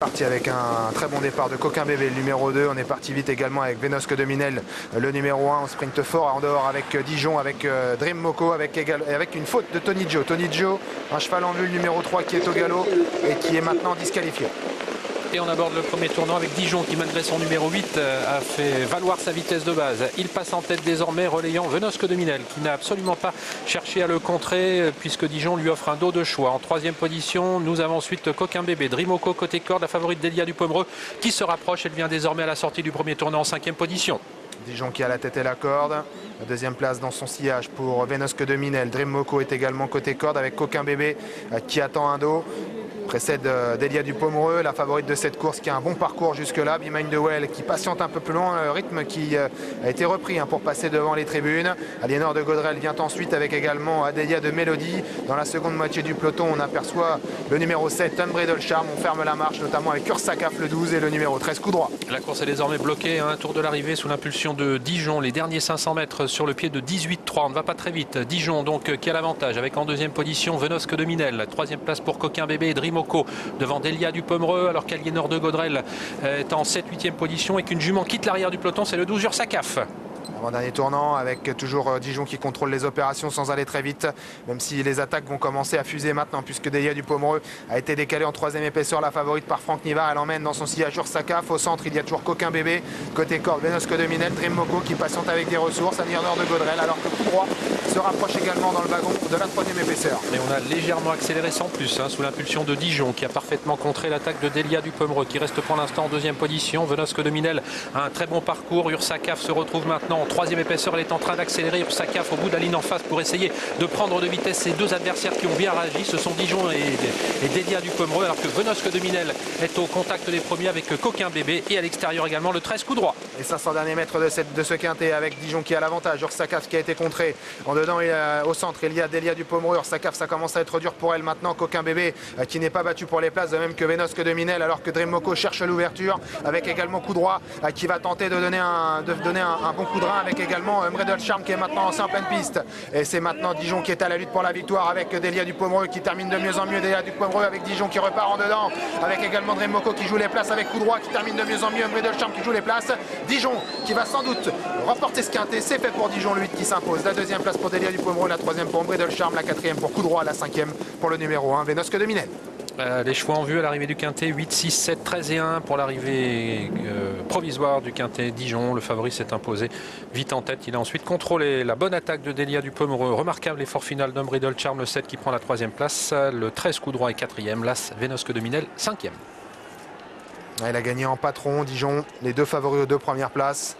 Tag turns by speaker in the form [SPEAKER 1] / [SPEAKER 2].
[SPEAKER 1] Parti avec un très bon départ de Coquin Bébé, le numéro 2. On est parti vite également avec Venosque de Minel, le numéro 1. On sprint fort en dehors avec Dijon, avec Dream Moko, avec une faute de Tony Joe. Tony Joe, un cheval en vue, le numéro 3 qui est au galop et qui est maintenant disqualifié.
[SPEAKER 2] Et on aborde le premier tournant avec Dijon qui, malgré son numéro 8, a fait valoir sa vitesse de base. Il passe en tête désormais, relayant Venosque de Minel, qui n'a absolument pas cherché à le contrer, puisque Dijon lui offre un dos de choix. En troisième position, nous avons ensuite Coquin Bébé, Drimoko côté corde, la favorite d'Elia du Pomereux, qui se rapproche. Elle vient désormais à la sortie du premier tournant en cinquième position.
[SPEAKER 1] Dijon qui a la tête et la corde. La deuxième place dans son sillage pour Venosque de Minel. Dream Moko est également côté corde avec Coquin Bébé qui attend un dos. Précède Delia du Pomereux, la favorite de cette course qui a un bon parcours jusque-là. Behind the Well qui patiente un peu plus loin, le rythme qui a été repris pour passer devant les tribunes. Aliénor de Gaudrel vient ensuite avec également Adélia de Mélodie. Dans la seconde moitié du peloton, on aperçoit le numéro 7, Unbridled Charm. On ferme la marche, notamment avec Ursakaf le 12 et le numéro 13, coup droit.
[SPEAKER 2] La course est désormais bloquée à un tour de l'arrivée sous l'impulsion de Dijon. Les derniers 500 mètres sur le pied de 18,3. On ne va pas très vite. Dijon donc qui a l'avantage avec en deuxième position Venosque de Minel. Troisième place pour Coquin Bébé et Drimoko devant Delia du Pomereux, alors qu'Aliénor de Gaudrel est en 7-8e position et qu'une jument quitte l'arrière du peloton, c'est le 12 Ursakaf.
[SPEAKER 1] Avant-dernier tournant avec toujours Dijon qui contrôle les opérations sans aller très vite, même si les attaques vont commencer à fuser maintenant puisque Delia du Pomereux a été décalée en troisième épaisseur, la favorite par Franck Nivard. Elle emmène dans son sillage Ursakaf. Au centre, il y a toujours Coquin Bébé. Côté corde, Venosque de Minel, Dream Moko qui patiente avec des ressources, Aliénor de Gaudrel, alors que coup droit se rapproche également dans le wagon de la troisième épaisseur.
[SPEAKER 2] Et on a légèrement accéléré sans plus sous l'impulsion de Dijon qui a parfaitement contré l'attaque de Delia du Pomereux qui reste pour l'instant en deuxième position. Venosque de Minel a un très bon parcours. Ursakaf se retrouve maintenant en troisième épaisseur. Elle est en train d'accélérer. Ursakaf au bout de la ligne en face pour essayer de prendre de vitesse ses deux adversaires qui ont bien réagi. Ce sont Dijon et Delia du Pomereux, alors que Venosque de Minel est au contact des premiers avec Coquin Bébé et à l'extérieur également le 13 coup droit.
[SPEAKER 1] Les 500 derniers mètres de ce quintet avec Dijon qui a l'avantage. Ursakaf qui a été contré. En dedans et au centre, il y a Delia du Pomereux. Ursakaf, ça commence à être dur pour elle maintenant. Coquin Bébé qui n'est pas battu pour les places, de même que Venosque de Minel, alors que Dream Moko cherche l'ouverture avec également coup droit qui va tenter de donner un bon coup de rein avec également Unbridled Charm qui est maintenant en pleine piste. Et c'est maintenant Dijon qui est à la lutte pour la victoire avec Delia du Pomereux qui termine de mieux en mieux. Delia du Pomereux avec Dijon qui repart en dedans avec également Dream Moko qui joue les places avec coup droit qui termine de mieux en mieux. Unbridled Charm qui joue les places. Dijon qui va sans doute remporter ce quintet. C'est fait pour Dijon, le 8 qui s'impose. La deuxième place pour Delia du Pomereux, la troisième pour Unbridled Charm, la quatrième pour coup droit, la cinquième pour le numéro 1, Venosque de Minel.
[SPEAKER 2] Les choix en vue à l'arrivée du quintet, 8, 6, 7, 13 et 1 pour l'arrivée provisoire du quintet. Dijon, le favori s'est imposé vite en tête. Il a ensuite contrôlé la bonne attaque de Delia du Pomereux. Remarquable effort final d'Unbridled Charm, le 7 qui prend la troisième place. Le 13 coup droit est quatrième. L'As Venosque de Minel, cinquième.
[SPEAKER 1] Il a gagné en patron, Dijon, les deux favoris aux deux premières places.